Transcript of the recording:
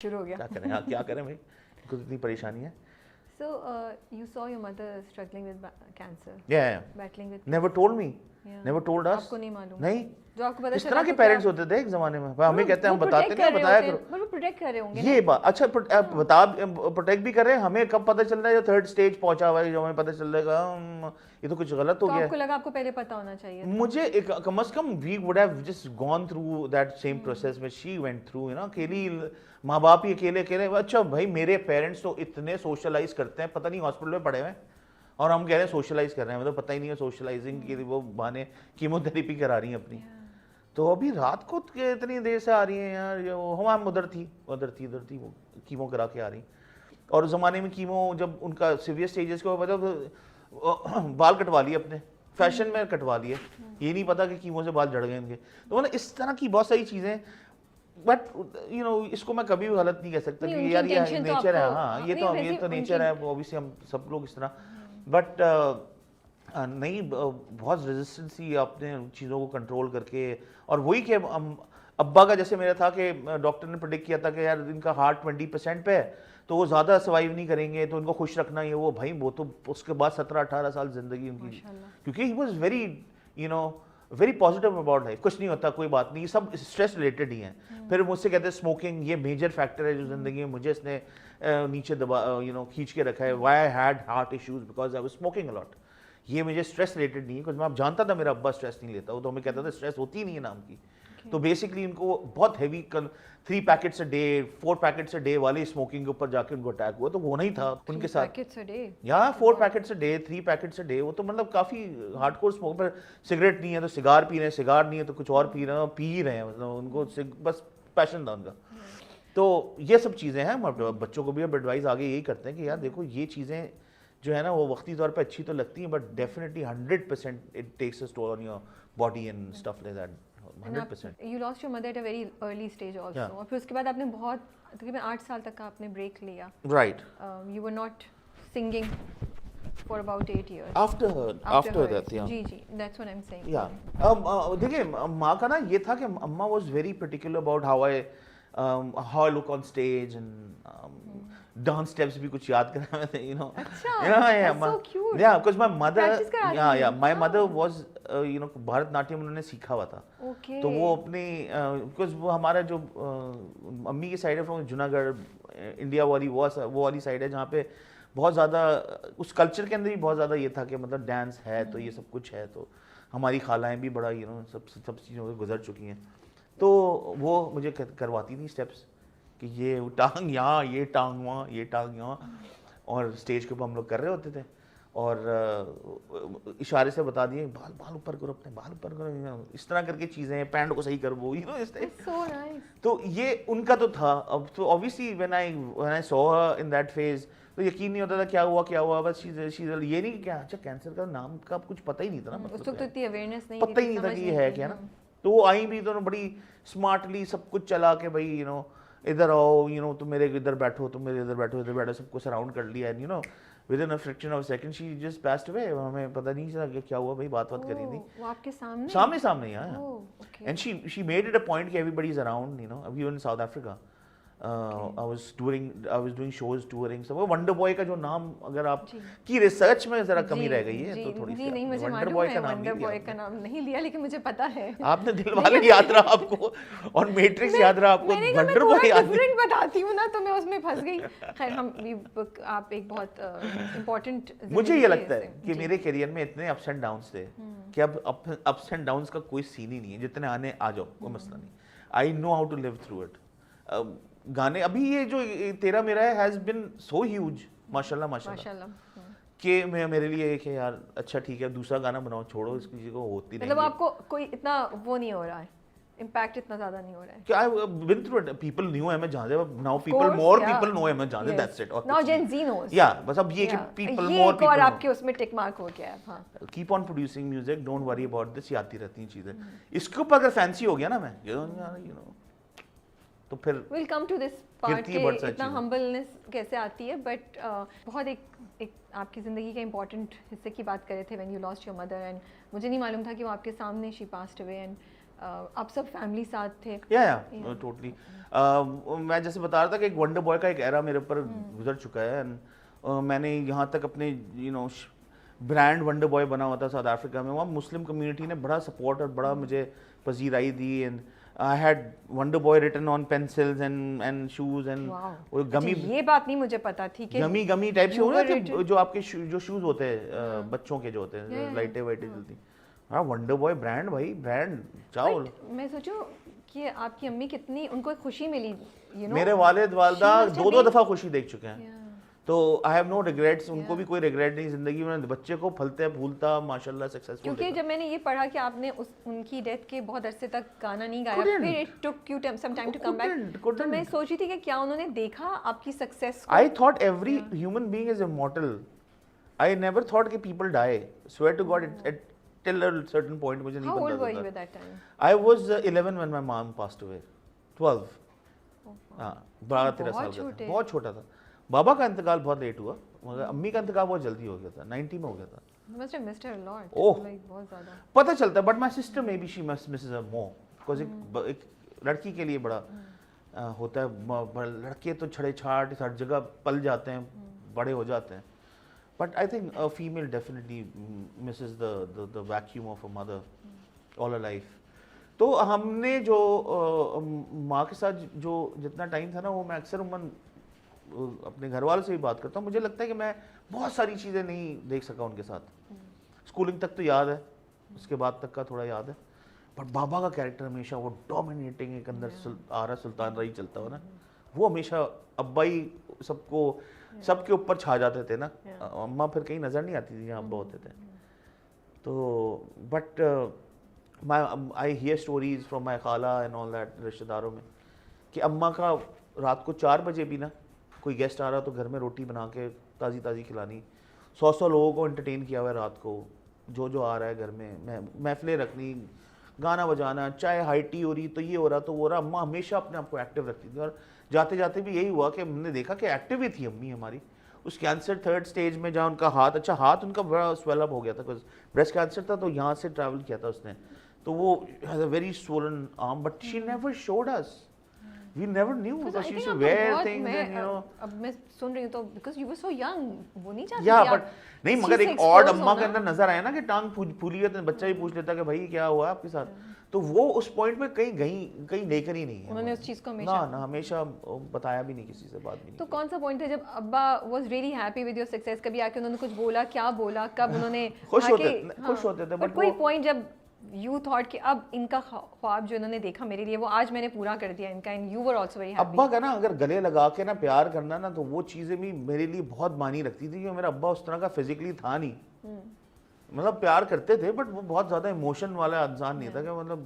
شروع ہو گیا. کیا کریں, ہاں کیا کریں بھائی, کچھ اتنی پریشانی ہے. So you saw your mother struggling with cancer. Yeah. Battling with. Never told me. Yeah. Never told us. آپ کو نہیں معلوم. نہیں. جو آپ کو پتہ اس طرح کے پیرنٹس ہوتے تھے ایک زمانے میں, ہمیں کہتے ہیں ہم بتاتے نہیں, بتایا کرو. وہ پروٹیکٹ کر رہے ہوں گے. یہ بات اچھا, بتا پروٹیکٹ بھی کر رہے ہیں, ہمیں کب پتہ چل رہا ہے جو تھرڈ اسٹیج پہنچا ہوا ہے, جو ہمیں پتہ چل رہا ہے یہ تو کچھ غلط ہو گیا. آپ کو لگا آپ کو پہلے پتہ ہونا چاہیے. مجھے کم از کم we would have just gone through that same process which she went through, اکیلی ماں باپ ہی اکیلے. اچھا بھائی میرے پیرنٹس تو اتنے سوشلائز کرتے ہیں, پتہ نہیں ہاسپٹل میں پڑے ہوئے ہیں, اور ہم کہہ رہے ہیں سوشلائز کر رہے ہیں, مطلب پتہ ہی نہیں ہے سوشلائزنگ کی وہ بہانے کیمو تھراپی کرا رہی ہیں اپنی. تو ابھی رات کو اتنی دیر سے آ رہی ہیں یار, ہم ادھر تھی وہ کیمو کرا کے آ رہی. اور اس زمانے میں کیمو جب ان کا سیویئر اسٹیجز کو مطلب بال کٹوا لیے اپنے, فیشن میں کٹوا لیے, یہ نہیں پتا کہ کیمو سے بال جڑ گئے ان کے. تو اس طرح کی بہت ساری چیزیں, بٹ اس کو میں کبھی بھی غلط نہیں کہہ سکتا کہ یار یہ نیچر ہے. ہاں یہ تو نیچر ہے, اوبویسلی ہم سب لوگ اس طرح, بٹ نہیں بہت ریزسٹنس تھی اپنے چیزوں کو کنٹرول کر کے. اور وہی کہ ابا کا جیسے میرا تھا کہ ڈاکٹر نے پریڈکٹ کیا تھا کہ یار ان کا ہارٹ 20% پہ ہے, تو وہ زیادہ سروائیو نہیں کریں گے, تو ان کو خوش رکھنا ہے وہ. بھائی وہ تو اس کے بعد 17-18 سال زندگی ان کی, کیونکہ he was very very positive about life. کچھ نہیں ہوتا, کوئی بات نہیں, یہ سب اسٹریس ریلیٹڈ ہی ہیں. پھر مجھ سے کہتے ہیں اسموکنگ یہ میجر فیکٹر ہے جو زندگی میں مجھے اس نے نیچے دبا کھینچ کے رکھا ہے. Why I had heart issues because I was smoking a lot. یہ مجھے اسٹریس ریلیٹڈ نہیں ہے, کیونکہ میں اب جانتا تھا میرا ابا اسٹریس نہیں لیتا, وہ تو ہمیں کہتا تھا اسٹریس ہوتی ہی نہیں ہے نام کی. تو بیسکلی ان کو بہت heavy 3 packets a day 4 packets a day والی اسموکنگ کے اوپر جا کے ان کو اٹیک ہوا. تو وہ نہیں تھا ان کے ساتھ, یا 4 packets a day 3 packets a day, وہ تو مطلب کافی ہارڈ کور اسموک. پر سگریٹ نہیں ہے تو سگار پی رہے ہیں, سگار نہیں ہے تو کچھ اور پی رہے ہیں, مطلب ان کو بس پیشن تھا ان کا. تو یہ سب چیزیں ہیں. بچوں کو بھی اب ایڈوائز آگے یہی کرتے ہیں کہ یار دیکھو یہ چیزیں جو ہے نا وہ وقتی طور پہ اچھی تو لگتی ہیں, but definitely 100% it takes a toll on your body and stuff like that. 100%. You lost your mother at a very early stage also. اور پھر اس کے بعد آپ نے بہت تقریباً 8 سال تک آپ نے بریک لیا. Right. You were not singing for about 8 years. After that, yeah. G that's what I'm saying. Yeah. دیکھیں ماں کا نا یہ تھا کہ اماں was very particular about how I look on stage and dance steps بھی کچھ یاد کرا میں نے, That's so cute. Yeah, because my mother was Bharat Natyam انہوں نے سیکھا ہوا تھا. تو وہ اپنی because وہ ہمارا جو امی کی سائڈ ہے فرام جوناگڑھ انڈیا والی وہ والی سائڈ ہے, جہاں پہ بہت زیادہ اس کلچر کے اندر بھی بہت زیادہ یہ تھا کہ مطلب ڈانس ہے تو یہ سب کچھ ہے. تو ہماری خالائیں بھی بڑا سب چیزوں سے گزر چکی ہیں, تو وہ مجھے کرواتی تھیں اسٹیپس کہ یہ ٹانگ یہاں, یہ ٹانگ وہاں, یہ ٹانگ یہاں, اور اسٹیج کے اوپر ہم لوگ کر رہے ہوتے تھے, اور اشارے سے بتا دیے بال اوپر کرو, اپنے بال اوپر کرو, اس طرح کر کے چیزیں, پینٹ کو صحیح کرو, تو یہ ان کا تو تھا. اب تو obviously when I saw her in that phase تو یقین نہیں ہوتا تھا کیا ہوا, بس یہ نہیں کہ کیا اچھا کینسر کا نام کا کچھ پتہ ہی نہیں تھا نا, اس وقت اتنی اویئرنیس نہیں, پتہ ہی نہیں تھا کہ یہ ہے کیا نا. تو وہ آئی بھی تو بڑی اسمارٹلی سب کچھ چلا کے بھائی ادھر آؤ, تم میرے ادھر بیٹھو, تم میرے ادھر بیٹھو, سب کو سراؤنڈ کر لیا, within a fraction of a second she just passed away. ہمیں پتہ نہیں چلا کہ کیا ہوا, بھائی بات کری تھی. وہ آپ کے سامنے and she made it a point کہ everybody is around, even in South Africa. I was doing shows touring. So wonder boy کا جو نام اگر آپ کی ریسرچ میں ذرا کمی رہ گئی ہے تو تھوڑی سی, ونڈر بوائے کا نام نہیں لیا, لیکن مجھے پتا ہے آپ نے دل والے یاد رہا آپ کو, اور میٹرکس یاد رہا آپ کو, ونڈر بوائے یاد نہیں بتاتی ہوں نا, تو میں اس میں پھنس گئی. خیر آپ ایک بہت امپورٹنٹ, مجھے یہ لگتا ہے کہ میرے کیریئر میں اتنے اپس اینڈ ڈاؤنس تھے کہ اب اپس اینڈ ڈاؤنس کا کوئی سین ہی نہیں ہے, جتنے آنے آ جاؤ, کوئی مسئلہ نہیں. I know how to live through it. گانے ابھی یہ جو تیرا میرا ہے ہیز بن سو ہیوج, ماشاءاللہ, کہ میرے لیے کہ یار اچھا ٹھیک ہے دوسرا گانا بناؤ, چھوڑو اس چیز کو, ہوتی نہیں. مطلب آپ کو کوئی اتنا وہ نہیں ہو رہا ہے, امپیکٹ اتنا زیادہ نہیں ہو رہا ہے. کہ I been through it. People knew him جہاں سے, now more people know him جہاں سے, that's it. Now Gen Z knows. Yeah, بس اب یہ کہ people more people اور آپ کے اس میں ٹک مارک ہو گیا ہے. ہاں, keep on producing music, don't worry about this, یہ آتی رہتی ہیں چیزیں. اس کے اوپر اگر فینسی ہو گیا نا میں تو پھر we'll come to this part کہ اتنا ہمبلنس کیسے آتی ہے. بٹ بہت ایک آپ کی زندگی کے امپورٹنٹ حصے کی بات کر رہے تھے when you lost your mother, and مجھے نہیں معلوم تھا کہ وہ آپ کے سامنے she passed away, and آپ سب فیملی ساتھ تھے. یا ٹوٹلی. میں جیسے بتا رہا تھا کہ ایک ونڈر بوائے کا ایک ایرا میرے اوپر گزر چکا ہے. میں نے یہاں تک اپنے برانڈ ونڈر بوائے بنا ہوا تھا ساؤتھ افریقہ میں. وہاں مسلم کمیونٹی نے بڑا سپورٹ اور بڑا مجھے پذیرائی دی. And I had Wonder Boy written on pencils and shoes and وہ گمی, یہ بات نہیں مجھے پتا تھی کہ گمی ٹائپ سے ہونا کہ جو آپ کے جو شوز ہوتے ہیں بچوں کے جو ہوتے ہیں لائٹیں وائٹیں جلتی. ہاں ونڈر بوائے برانڈ, بھائی برانڈ چاہو. میں سوچوں کہ آپ کی امی کتنی ان کو خوشی ملی. میرے والد والدہ 2 دفعہ خوشی دیکھ چکے ہیں, تو آئی ہیو نو ریگریٹس. ان کو بھی کوئی ریگریٹ نہیں زندگی میں. بچے کو پھلتے پھولتا ماشاءاللہ سکسیسفل. کیونکہ جب میں نے یہ پڑھا کہ آپ نے ان کی ڈیتھ کے بہت عرصے تک گانا نہیں گایا, پھر it took you some time to come back, تو میں سوچ رہی تھی کہ کیا انہوں نے دیکھا آپ کی سکسیس کو. I thought every human being is immortal. I never thought کہ people die. Swear to god till a certain point مجھے نہیں پتا تھا. I was 11 when my mom passed away. 12. ہاں 12-13 سال کا تھا, بہت چھوٹا تھا. بابا کا انتقال بہت لیٹ ہوا, مگر امی کا انتقال بہت جلدی ہو گیا تھا, 90 میں ہو گیا تھا. پتہ چلتا ہے. But my sister maybe she misses her more, because ایک لڑکی کے لیے بڑا ہوتا ہے. لڑکے تو چھڑے چھاٹ ہر جگہ پل جاتے ہیں, بڑے ہو جاتے ہیں. But I think female definitely Mrs the vacuum of a mother all her life. تو ہم نے جو ماں کے ساتھ جو جتنا ٹائم تھا نا, وہ میں اکثر عموماً اپنے گھر والوں سے بھی بات کرتا ہوں. مجھے لگتا ہے کہ میں بہت ساری چیزیں نہیں دیکھ سکا ان کے ساتھ. اسکولنگ تک تو یاد ہے, اس کے بعد تک کا تھوڑا یاد ہے. بٹ بابا کا کیریکٹر ہمیشہ وہ ڈومینیٹنگ ایک اندر آرا سلطان رائی چلتا ہو نا, وہ ہمیشہ ابا ہی سب کے اوپر چھا جاتے تھے نا. اماں پھر کہیں نظر نہیں آتی تھی جہاں ابا ہوتے تھے. تو but I hear stories from my خالہ and all that, رشتہ داروں میں, کہ اماں کا رات کو 4 بجے بھی نا کوئی گیسٹ آ رہا تو گھر میں روٹی بنا کے تازی کھلانی. 100 لوگوں کو انٹرٹین کیا ہوا ہے رات کو, جو آ رہا ہے گھر میں محفلیں رکھنی, گانا بجانا, چاہے ہائی ٹی ہو رہی تو یہ ہو رہا تو وہ ہو رہا. اماں ہمیشہ اپنے آپ کو ایکٹیو رکھتی تھی. اور جاتے جاتے بھی یہی ہوا کہ ہم نے دیکھا کہ ایکٹیو ہی تھی امی ہماری. اس کینسر 3rd اسٹیج میں جہاں ان کا ہاتھ ان کا بڑا سویل اپ ہو گیا تھا, بریسٹ کینسر تھا, تو یہاں سے ٹریول کیا تھا اس نے, تو وہ has a very swollen arm, but she never showed us. We never knew because she used to wear things and you know. اب میں سن رہی ہوں تو because you were so young, وہ نہیں چاہتی. Yeah, but نہیں, مگر ایک اور اماں کے اندر نظر آیا نا کہ ٹانگ پھولی ہے, تو بچہ بھی پوچھ لیتا کہ بھائی کیا ہوا آپ کے ساتھ. تو وہ اس پوائنٹ پہ کہیں لے کر ہی نہیں ہے. انہوں نے اس چیز کو ہمیشہ بتایا بھی نہیں, کسی سے بات بھی نہیں. تو کون سا پوائنٹ ہے جب ابا was really happy with your success? کبھی آ کے انہوں نے کچھ بولا, کیا بولا, کب انہوں نے خوش ہوتے تھے. بٹ کوئی پوائنٹ جب یو تھاٹ کہ اب ان کا خواب جو انہوں نے دیکھا میرے لیے وہ آج میں نے پورا کر دیا ان کا, and you were also very happy. ابا کا نا اگر گلے لگا کے نا پیار کرنا نا, تو وہ چیزیں بھی میرے لیے بہت معنی رکھتی تھی. کہ میرا ابا اس طرح کا فزیکلی تھا نہیں, مطلب پیار کرتے تھے بٹ وہ بہت زیادہ ایموشن والا انسان نہیں تھا. کہ مطلب